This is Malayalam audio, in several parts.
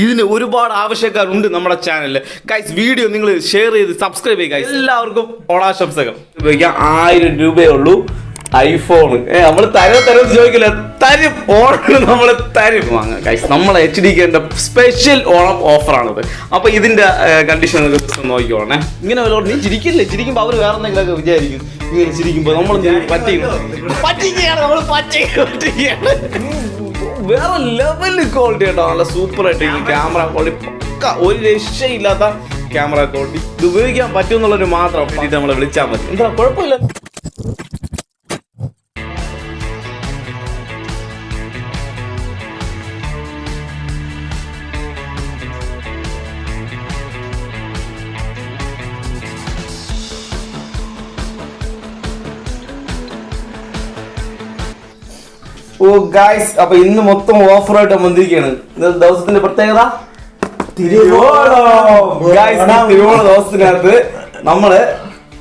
ഇതിന് ഒരുപാട് ആവശ്യക്കാരുണ്ട് നമ്മുടെ ചാനലിൽ. ഗൈസ് വീഡിയോ നിങ്ങൾ ഷെയർ ചെയ്ത് സബ്സ്ക്രൈബ് ചെയ്യുക. എല്ലാവർക്കും ഓണാശംസകൾ. ഉപയോഗിക്കാൻ 1000 രൂപയേ ഉള്ളൂ ഐഫോൺ. നമ്മൾ തരം ചോദിക്കില്ല, തരും. ഓണം നമ്മൾ തരും. വാങ്ങാം ഗൈസ്. നമ്മളെ HDKന്റെ സ്പെഷ്യൽ ഓണം ഓഫറാണിത്. അപ്പോൾ ഇതിന്റെ കണ്ടീഷൻ നോക്കിക്കോണേ. ഇങ്ങനെ വല്ലതും നീ ചിരിക്കില്ലേ? ചിരിക്കുമ്പോൾ അവർ വേറെ എന്തെങ്കിലുമൊക്കെ വിചാരിക്കും. ഇങ്ങനെ ചിരിക്കുമ്പോൾ നമ്മൾ പറ്റിക്കുകയാണ്. നമ്മൾ പറ്റിക്കുകയാണ്. വേറെ ലെവൽ ക്വാളിറ്റി കേട്ടോ. നല്ല സൂപ്പർ ആയിട്ട് ക്യാമറ ക്വാളിറ്റി പക്ക, ഒരു രക്ഷയില്ലാത്ത ക്യാമറ ക്വാളിറ്റി. ഇത് ഉപയോഗിക്കാൻ പറ്റുമെന്നുള്ളൊരു മാത്രം ഇത് നമ്മളെ വിളിച്ചാൽ മതി. എന്താ കുഴപ്പമില്ല. ഓ ഗൈസ്, അപ്പൊ ഇന്ന് മൊത്തം ഓഫറായിട്ട് വന്നിരിക്കുകയാണ്. ദിവസത്തിന്റെ പ്രത്യേകത തിരുവോണ ദിവസത്തിനകത്ത് നമ്മള്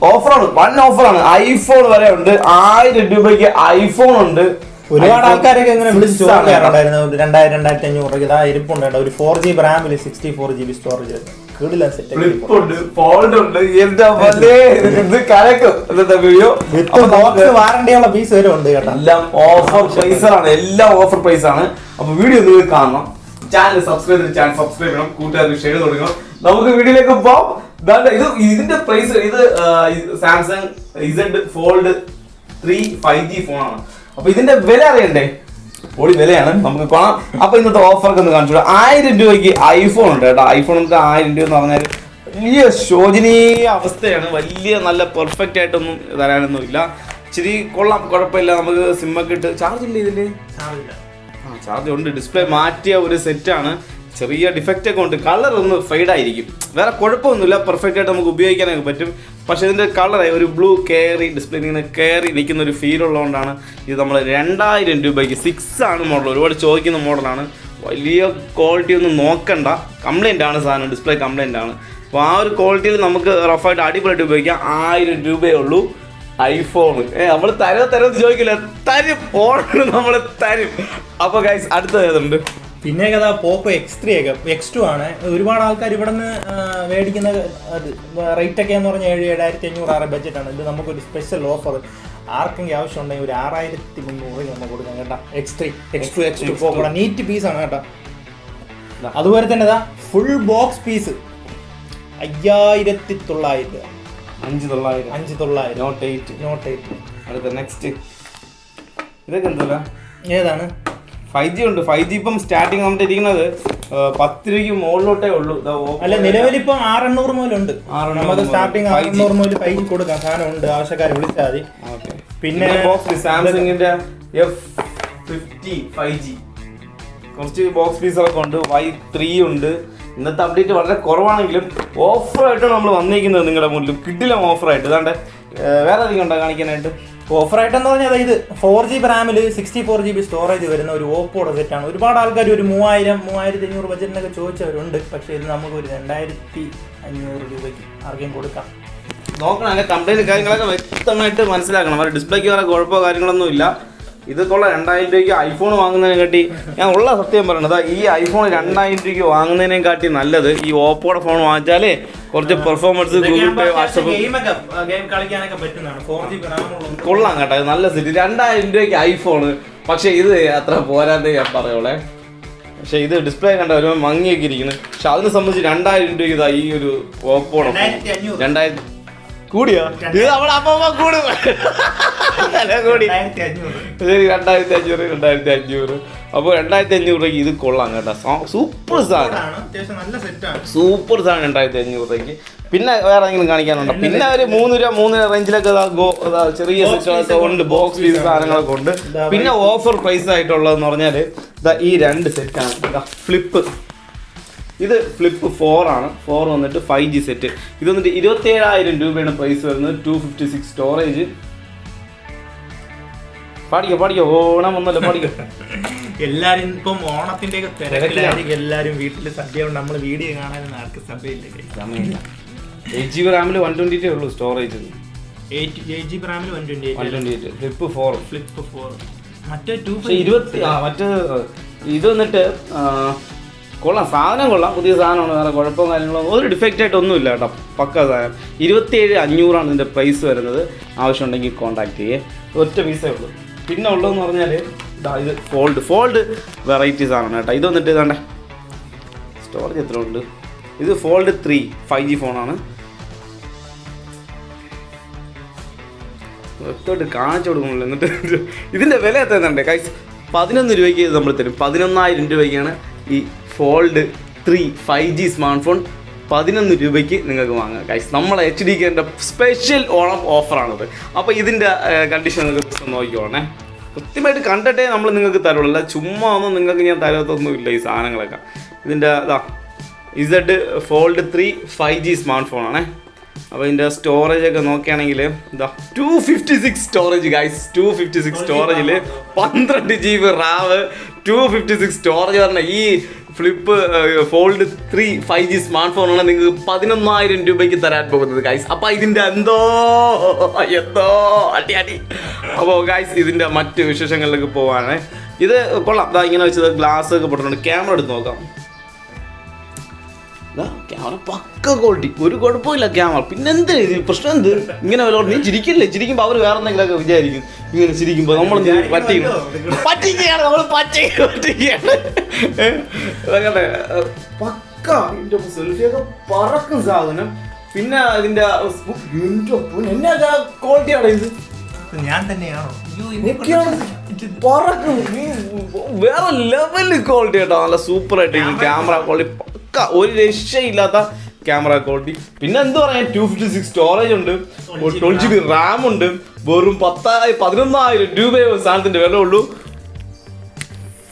ഓഫറാണ്, വൺ ഓഫറാണ്. ഐഫോൺ വരെ ഉണ്ട്. 1000 രൂപയ്ക്ക് ഐഫോൺ ഉണ്ട്. ഒരുപാട് ആൾക്കാരൊക്കെ ഇങ്ങനെ വിളിച്ച് ചോദിക്കാറുണ്ടായിരുന്നു. 2000-2500 ഇതാ ഇരിപ്പുണ്ടായിരുന്നു. ഒരു 4GB റാമില് 64GB സ്റ്റോറേജ്. വാറണ്ടിയുള്ള പീസ് വരെ ഉണ്ട് കേട്ടോ. എല്ലാം ഓഫർ പ്രൈസാണ്, എല്ലാം ഓഫർ പ്രൈസാണ്. അപ്പൊ വീഡിയോ നിങ്ങൾ കാണണം. ചാനൽ സബ്സ്ക്രൈബ് ചെയ്യണം, കൂട്ടുകാർക്ക് ഷെയർ കൊടുക്കണം. നമുക്ക് വീഡിയോയിലേക്ക് പോവാം. ഇതിന്റെ പ്രൈസ്, ഇത് സാംസങ് Z Fold 3 5G ഫോണാണ്. അപ്പൊ ഇതിന്റെ വില അറിയണ്ടേ? പൊളി വിലയാണ്, നമുക്ക് കാണാം. അപ്പൊ ഇന്നത്തെ ഓഫർക്ക് ഒന്ന് കാണിച്ചു. 1000 രൂപയ്ക്ക് ഐഫോൺ ഉണ്ട് കേട്ടോ. ഐഫോൺ നമുക്ക് 1000 രൂപ എന്ന് പറഞ്ഞാൽ വലിയ ശോചനീയ അവസ്ഥയാണ്. വലിയ നല്ല പെർഫെക്റ്റ് ആയിട്ടൊന്നും തരാനൊന്നും ഇല്ല. ഇച്ചിരി കൊള്ളാം, കുഴപ്പമില്ല. നമുക്ക് സിമ്മൊക്കെ ഇട്ട് ചാർജ് ഇല്ല ഇതില്. ചാർജ് ഉണ്ട്. ഡിസ്പ്ലേ മാറ്റിയ ഒരു സെറ്റാണ്. ചെറിയ ഡിഫക്റ്റ് ഒക്കെ ഉണ്ട്. കളർ ഒന്ന് ഫെയ്ഡ് ആയിരിക്കും. വേറെ കുഴപ്പമൊന്നുമില്ല, പെർഫെക്റ്റ് ആയിട്ട് നമുക്ക് ഉപയോഗിക്കാനൊക്കെ പറ്റും. പക്ഷേ ഇതിൻ്റെ കളർ ഒരു ബ്ലൂ കയറി ഡിസ്പ്ലേ ഇങ്ങനെ കയറി നിൽക്കുന്ന ഒരു ഫീൽ ഉള്ളതുകൊണ്ടാണ് ഇത് നമ്മൾ 2000 രൂപയ്ക്ക് 6 ആണ് മോഡൽ. ഒരുപാട് ചോദിക്കുന്ന മോഡലാണ്. വലിയ ക്വാളിറ്റി ഒന്നും നോക്കണ്ട. കംപ്ലൈൻ്റ് ആണ് സാധനം, ഡിസ്പ്ലേ കംപ്ലൈൻ്റ് ആണ്. അപ്പോൾ ആ ഒരു ക്വാളിറ്റിയിൽ നമുക്ക് റഫായിട്ട് അടിപൊളിയായിട്ട് ഉപയോഗിക്കാം. 1000 രൂപയേ ഉള്ളൂ ഐഫോൺ. നമ്മൾ തരം ചോദിക്കില്ല, തരും. ഓർഡർ നമ്മൾ തരും. അപ്പോൾ ഗൈസ് അടുത്ത ഏതുണ്ട്? പിന്നെ കഥ പോക്കോ X3 ഒക്കെ X2 ആണ്. ഒരുപാട് ആൾക്കാർ ഇവിടെ നിന്ന് മേടിക്കുന്ന റേറ്റ് ഒക്കെ എന്ന് പറഞ്ഞാൽ 7500 ബഡ്ജറ്റാണ്. ഇത് നമുക്കൊരു സ്പെഷ്യൽ ഓഫർ. ആർക്കെങ്കിലും ആവശ്യം ഉണ്ടെങ്കിൽ ഒരു 6300 നമുക്ക് കൊടുക്കാം കേട്ടോ. X2 പോക്കോ നീറ്റ് പീസാണ് കേട്ടോ. അതുപോലെ തന്നെ ഇതാ ഫുൾ ബോക്സ് പീസ് 5900. 5900 നോട്ട് 8. അടുത്ത നെക്സ്റ്റ് ഇതൊക്കെ എന്തല്ല? ഏതാണ്? 5G ഉണ്ട്. 5G ഇപ്പം സ്റ്റാർട്ടിങ് നമുക്ക് ഇരിക്കുന്നത് 10 രൂപയ്ക്ക് മുകളിലോട്ടേ ഉള്ളൂ. അല്ല, നിലവിലിപ്പം 600 മുതലുണ്ട്. നമുക്ക് സ്റ്റാർട്ടിങ് 600 മുതൽ 5G കൊടുക്കാം. സാധനം ഉണ്ട്, ആവശ്യക്കാർ വിളിച്ചാൽ മതി. പിന്നെ സാംസങ്ങിന്റെ F50 5G കുറച്ച് ബോക്സ് പീസൊക്കെ ഉണ്ട്. Y3 ഉണ്ട്. ഇന്നത്തെ അപ്ഡേറ്റ് വളരെ കുറവാണെങ്കിലും ഓഫറായിട്ടാണ് നമ്മൾ വന്നിരിക്കുന്നത് നിങ്ങളുടെ മുന്നിൽ. കിട്ടില്ല ഓഫറായിട്ട്. ഇതാണ്ട് വേറെ അധികം ഉണ്ടോ കാണിക്കാനായിട്ട്? ഓഫറായിട്ടെന്ന് പറഞ്ഞാൽ ഇത് 4GB റാമിൽ 64GB സ്റ്റോറേജ് വരുന്ന ഒരു ഓപ്പോയുടെ സെറ്റാണ്. ഒരുപാട് ആൾക്കാർ ഒരു 3000-3500 ബഡ്ജറ്റിനൊക്കെ ചോദിച്ചവരുണ്ട്. പക്ഷേ ഇത് നമുക്ക് ഒരു 2500 രൂപയ്ക്ക് ആർക്കും കൊടുക്കാം. നോക്കണം, അതിൻ്റെ കംപ്ലൈൻറ്റ് കാര്യങ്ങളൊക്കെ വ്യക്തമായിട്ട് മനസ്സിലാക്കണം. അവരുടെ ഡിസ്പ്ലേക്ക് വേറെ കുഴപ്പമോ കാര്യങ്ങളൊന്നും ഇല്ല. ഇത് കൊള്ള 2000 രൂപയ്ക്ക് ഐഫോൺ വാങ്ങുന്നതിനെ കാട്ടി, ഞാൻ ഉള്ള സത്യം പറയണത്, ഈ ഐഫോൺ 2000 രൂപയ്ക്ക് വാങ്ങുന്നതിനെ കാട്ടി നല്ലത് ഈ ഓപ്പോയുടെ ഫോൺ വാങ്ങിച്ചാലേ കുറച്ച് പെർഫോമൻസ് ഗൂഗിൾ പേ വാട്സപ്പ് കൊള്ളാം കേട്ടോ. നല്ല സെറ്റ്. 2000 രൂപയ്ക്ക് ഐഫോണ്. പക്ഷെ ഇത് അത്ര പോരാതെ ഞാൻ പറയുള്ളേ. പക്ഷെ ഇത് ഡിസ്പ്ലേ കണ്ട ഒരു മങ്ങിയൊക്കെ ഇരിക്കുന്നു. പക്ഷെ അതിനെ സംബന്ധിച്ച് 2000 രൂപയ്ക്ക് ഇതാ ഈ ഒരു ഓപ്പോയുടെ 2000 കൂടിയാ? ഇത് നമ്മുടെ അമ്മ കൂടും. 2500. അപ്പോൾ 2500 രൂപയ്ക്ക് ഇത് കൊള്ളാം കേട്ടോ. സൂപ്പർ സാധനം, സൂപ്പർ സാധനം 2500 രൂപയ്ക്ക്. പിന്നെ വേറെ എന്തെങ്കിലും കാണിക്കാനുണ്ടോ? പിന്നെ ഒരു 3 റേഞ്ചിലൊക്കെ ചെറിയ സെറ്റുകളൊക്കെ ഉണ്ട്. ബോക്സ് പീസ് സാധനങ്ങളൊക്കെ ഉണ്ട്. പിന്നെ ഓഫർ പ്രൈസ് ആയിട്ടുള്ളതെന്ന് പറഞ്ഞാൽ ഈ 2 സെറ്റാണ്. ഫ്ലിപ്പ്, ഇത് ഫ്ലിപ്പ് 4 ആണ്. 4 വന്നിട്ട് 5G സെറ്റ്. ഇത് വന്നിട്ട് 27000 രൂപയാണ് പ്രൈസ് വരുന്നത്. 256 സ്റ്റോറേജ്. പഠിക്കോ ഓണം ഒന്നല്ലോ പഠിക്കോ. എല്ലാരും ഇപ്പം ഓണത്തിന്റെ തിരക്കിലായിരിക്കും. എല്ലാരും വീട്ടില് സദ്യ. നമ്മൾ വീഡിയോ കാണാനൊന്നും ആർക്ക് സമയമില്ല. 8GB റാമിൽ 128 ഉള്ളൂ സ്റ്റോറേജ്. 8GB റാമിൽ 128. ഫ്ലിപ്പ് 4. മറ്റേ 20 മറ്റേ ഇത് വന്നിട്ട് കൊള്ളാം, സാധനം കൊള്ളാം, പുതിയ സാധനമാണ്, വേറെ കുഴപ്പവും കാര്യങ്ങളോ ഒരു ഡിഫക്റ്റ് ആയിട്ടൊന്നുമില്ല കേട്ടോ, പക്ക സാധനം. 27,500 ഇതിൻ്റെ പ്രൈസ് വരുന്നത്. ആവശ്യമുണ്ടെങ്കിൽ കോൺടാക്ട് ചെയ്യേ. ഒറ്റ പീസേ ഉള്ളൂ. പിന്നെ ഉള്ളതെന്ന് പറഞ്ഞാൽ ഇത് ഫോൾഡ് വെറൈറ്റി സാധനമാണ് കേട്ടോ. ഇത് വന്നിട്ട് ഇതാണ്ട് സ്റ്റോറേജ് എത്ര ഉണ്ട്? ഇത് ഫോൾഡ് 3 5G ഫോണാണ്. ഒറ്റോട്ട് കാണിച്ചു കൊടുക്കണല്ലോ. എന്നിട്ട് ഇതിൻ്റെ വില എത്തുന്നുണ്ട് കൈസ്. 11 രൂപയ്ക്ക് ഇത് നമ്മൾ തരും. 11,000 രൂപയ്ക്കാണ് ഈ ഫോൾഡ് 3 5G സ്മാർട്ട് ഫോൺ 11 രൂപയ്ക്ക് നിങ്ങൾക്ക് വാങ്ങാം കൈസ്. നമ്മളെ HDKൻ്റെ സ്പെഷ്യൽ ഓണം ഓഫറാണിത്. അപ്പോൾ ഇതിൻ്റെ കണ്ടീഷൻ നിങ്ങൾക്ക് നോക്കിക്കോണേ. കൃത്യമായിട്ട് കണ്ടിട്ടേ നമ്മൾ നിങ്ങൾക്ക് തരുള്ളൂ, അല്ല ചുമ്മാ ഒന്നും നിങ്ങൾക്ക് ഞാൻ തരത്തൊന്നുമില്ല ഈ സാധനങ്ങളൊക്കെ. ഇതിൻ്റെ Z ഫോൾഡ് 3 5G സ്മാർട്ട് ഫോണാണേ. അപ്പോൾ ഇതിൻ്റെ സ്റ്റോറേജൊക്കെ നോക്കുകയാണെങ്കിൽ 256 storage guys. 256 സ്റ്റോറേജിൽ 12 GB RAM, 256 storage പറഞ്ഞ ഈ ഫോൾഡ് 3 5G സ്മാർട്ട് ഫോണാണ് നിങ്ങൾക്ക് 11,000 രൂപയ്ക്ക് തരാൻ പോകുന്നത് ഗൈസ്. അപ്പോൾ ഇതിൻ്റെ എന്തോ അടി. അപ്പോൾ ഗൈസ് ഇതിൻ്റെ മറ്റ് വിശേഷങ്ങളിലേക്ക് പോവാണ്. ഇത് കൊള്ളാം. ഇങ്ങനെ വെച്ചത് ഗ്ലാസ് ഒക്കെ പൊട്ടുന്നുണ്ട്. ക്യാമറ എടുത്ത് നോക്കാം. ക്യാമറ പക്ക ക്വാളിറ്റി, ഒരു കുഴപ്പമില്ല ക്യാമറ. പിന്നെ എന്ത് പ്രശ്നം എന്ത് ഇങ്ങനെ വില? നീ ചിരിക്കില്ലേ? ചിരിക്കുമ്പോൾ അവർ വേറെ എന്തെങ്കിലുമൊക്കെ വിചാരിക്കും. ഇങ്ങനെ ചിരിക്കുമ്പോൾ നമ്മൾ പറ്റിക്കുകയാണ്, നമ്മൾ പറ്റിക്കുകയാണ്. പക്ക ഇതിൻ്റെ സെൽഫിയൊക്കെ പറക്കും സാധനം. പിന്നെ ഇതിൻ്റെ എന്നാ ക്വാളിറ്റിയാണ് ഇത്? ഞാൻ തന്നെയാണോ പറക്കും, വേറെ ലെവല് ക്വാളിറ്റി കേട്ടോ. നല്ല സൂപ്പർ ആയിട്ട് ക്യാമറ ക്വാളിറ്റി പക്ക, ഒരു രക്ഷയില്ലാത്ത ക്യാമറ ക്വാളിറ്റി. പിന്നെ എന്ത് പറയാൻ, 256 സ്റ്റോറേജ് ഉണ്ട്, 12 GB RAM ഉണ്ട്. വെറും 11,000 രൂപയോ സാധനത്തിന്റെ വില ഉള്ളൂ.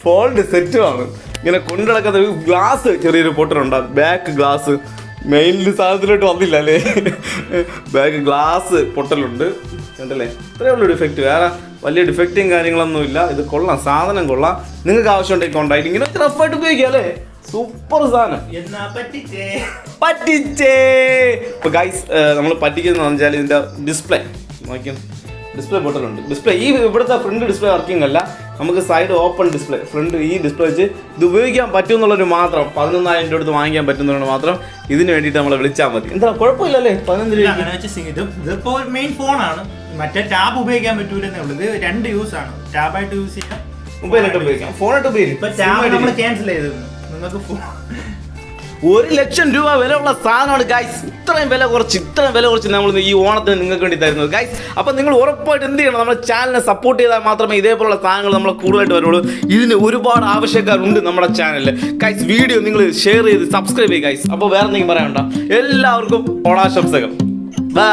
ഫോൾഡ് സെറ്റുമാണ്. ഇങ്ങനെ കൊണ്ടുനടക്കുന്ന ഗ്ലാസ് ചെറിയൊരു പൊട്ടലുണ്ട്, ബാക്ക് ഗ്ലാസ്. മെയിനിൽ സാധനത്തിലോട്ട് വന്നില്ല അല്ലേ? ബാക്ക് ഗ്ലാസ് പൊട്ടലുണ്ട് കണ്ടല്ലേ. ഇത്രയേ ഉള്ളൂ ഡിഫക്റ്റ്, വേറെ വലിയ ഡിഫക്റ്റും കാര്യങ്ങളൊന്നുമില്ല. ഇത് കൊള്ളാം, സാധനം കൊള്ളാം. നിങ്ങൾക്ക് ആവശ്യമുണ്ടെങ്കിൽ കോൺടാക്ട്. ഇങ്ങനെ റഫായിട്ട് ഉപയോഗിക്കാം അല്ലേ? സൂപ്പർ സാധനം. പറ്റിച്ചേ. ഇപ്പൊ ഗൈസ് നമ്മൾ പറ്റിക്കുന്നതെന്ന് വെച്ചാൽ ഇതിന്റെ ഡിസ്പ്ലേ നോക്കിയും, ഡിസ്പ്ലേ പൊട്ടലുണ്ട്. ഡിസ്പ്ലേ ഈ ഇവിടുത്തെ ഫ്രണ്ട് ഡിസ്പ്ലേ വർക്കിംഗ് അല്ല, നമുക്ക് സൈഡ് ഓപ്പൺ ഡിസ്പ്ലേ. ഫ്രണ്ട് ഈ ഡിസ്പ്ലേ വെച്ച് ഇത് ഉപയോഗിക്കാൻ പറ്റും എന്നുള്ളൊരു മാത്രം, 11,000 രൂപ അടുത്ത് വാങ്ങിക്കാൻ പറ്റുന്നതുകൊണ്ട് മാത്രം ഇതിന് വേണ്ടിയിട്ട് നമ്മളെ വിളിച്ചാൽ മതി. എന്താ കുഴപ്പമില്ലല്ലേ? 11 രൂപ. ഇതിപ്പോ മെയിൻ ഫോണാണ്, മറ്റേ ടാബ് ഉപയോഗിക്കാൻ പറ്റൂലെന്നേ ഉള്ളൂ. ഇത് 2 യൂസ് ആണ്, ടാബായിട്ട് യൂസ് ചെയ്യാം, മൊബൈലായിട്ട് ഉപയോഗിക്കാം, ഫോണായിട്ട് ഉപയോഗിക്കാം. ഇപ്പൊ ടാബ് നമ്മൾ ക്യാൻസൽ ചെയ്തത്. നിങ്ങൾക്ക് 1,00,000 രൂപ വിലയുള്ള സാധനമാണ് ഗൈസ്. ഇത്രയും വില കുറച്ച് നമ്മൾ ഈ ഓണത്തിന് നിങ്ങൾക്ക് വേണ്ടി തരുന്നത് ഗൈസ്. അപ്പം നിങ്ങൾ ഉറപ്പായിട്ട് എന്ത് ചെയ്യണം, നമ്മുടെ ചാനലിനെ സപ്പോർട്ട് ചെയ്താൽ മാത്രമേ ഇതേപോലുള്ള സാധനങ്ങൾ നമ്മൾ കൂടുതലായിട്ട് വരുള്ളൂ. ഇതിന് ഒരുപാട് ആവശ്യക്കാരുണ്ട് നമ്മുടെ ചാനലിൽ ഗൈസ്. വീഡിയോ നിങ്ങൾ ഷെയർ ചെയ്ത് സബ്സ്ക്രൈബ് ചെയ്യുക ഗൈസ്. അപ്പോൾ വേറെ എന്തെങ്കിലും പറയാനുണ്ടോ? എല്ലാവർക്കും ഓണാശംസകൾ. ബൈ.